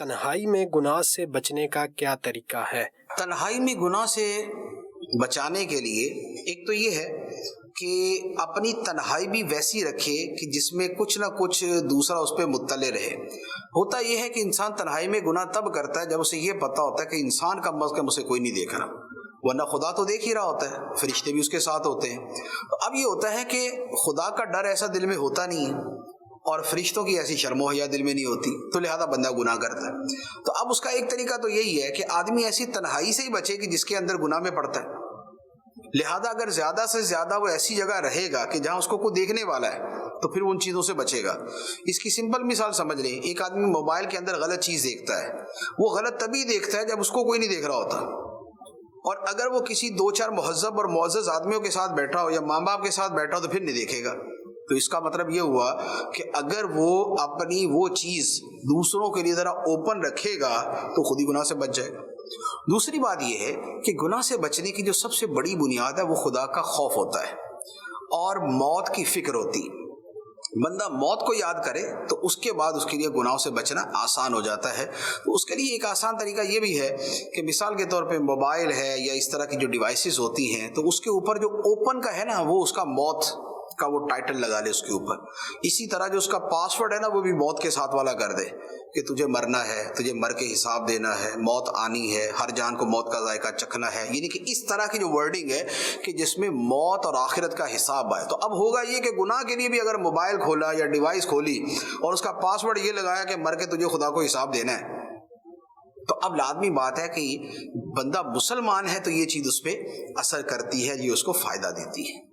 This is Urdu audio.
تنہائی میں گناہ سے بچنے کا کیا طریقہ ہے؟ تنہائی میں گناہ سے بچانے کے لیے ایک تو یہ ہے کہ اپنی تنہائی بھی ویسی رکھے کہ جس میں کچھ نہ کچھ دوسرا اس پہ مطلع رہے۔ ہوتا یہ ہے کہ انسان تنہائی میں گناہ تب کرتا ہے جب اسے یہ پتا ہوتا ہے کہ انسان کم از کم اسے کوئی نہیں دیکھ رہا، ورنہ خدا تو دیکھ ہی رہا ہوتا ہے، فرشتے بھی اس کے ساتھ ہوتے ہیں۔ اب یہ ہوتا ہے کہ خدا کا ڈر ایسا دل میں ہوتا نہیں ہے اور فرشتوں کی ایسی شرم و حیا دل میں نہیں ہوتی، تو لہذا بندہ گناہ کرتا ہے۔ تو اب اس کا ایک طریقہ تو یہی ہے کہ آدمی ایسی تنہائی سے ہی بچے کہ جس کے اندر گناہ میں پڑتا ہے۔ لہذا اگر زیادہ سے زیادہ وہ ایسی جگہ رہے گا کہ جہاں اس کو کوئی دیکھنے والا ہے تو پھر وہ ان چیزوں سے بچے گا۔ اس کی سمپل مثال سمجھ لیں، ایک آدمی موبائل کے اندر غلط چیز دیکھتا ہے، وہ غلط تبھی دیکھتا ہے جب اس کو کوئی نہیں دیکھ رہا ہوتا، اور اگر وہ کسی دو چار مہذب اور معزز آدمیوں کے ساتھ بیٹھا ہو یا ماں باپ کے ساتھ بیٹھا ہو تو پھر نہیں دیکھے گا۔ تو اس کا مطلب یہ ہوا کہ اگر وہ اپنی وہ چیز دوسروں کے لیے ذرا اوپن رکھے گا تو خود ہی گناہ سے بچ جائے گا۔ دوسری بات یہ ہے کہ گناہ سے بچنے کی جو سب سے بڑی بنیاد ہے وہ خدا کا خوف ہوتا ہے اور موت کی فکر ہوتی ہے۔ بندہ موت کو یاد کرے تو اس کے بعد اس کے لیے گناہوں سے بچنا آسان ہو جاتا ہے۔ تو اس کے لیے ایک آسان طریقہ یہ بھی ہے کہ مثال کے طور پہ موبائل ہے یا اس طرح کی جو ڈیوائسز ہوتی ہیں تو اس کے اوپر جو اوپن کا ہے نا وہ اس کا موت کا وہ ٹائٹل لگا لے اس کے اوپر۔ اسی طرح جو اس کا پاسورڈ ہے نا وہ بھی موت کے ساتھ والا کر دے کہ تجھے مرنا ہے، تجھے مر کے حساب دینا ہے، موت آنی ہے، ہر جان کو موت کا ذائقہ چکھنا ہے، یعنی کہ اس طرح کی جو ورڈنگ ہے کہ جس میں موت اور آخرت کا حساب آئے۔ تو اب ہوگا یہ کہ گناہ کے لیے بھی اگر موبائل کھولا یا ڈیوائس کھولی اور اس کا پاسورڈ یہ لگایا کہ مر کے تجھے خدا کو حساب دینا ہے، تو اب لازمی بات ہے کہ بندہ مسلمان ہے تو یہ چیز اس پہ اثر کرتی ہے، یہ اس کو فائدہ دیتی ہے۔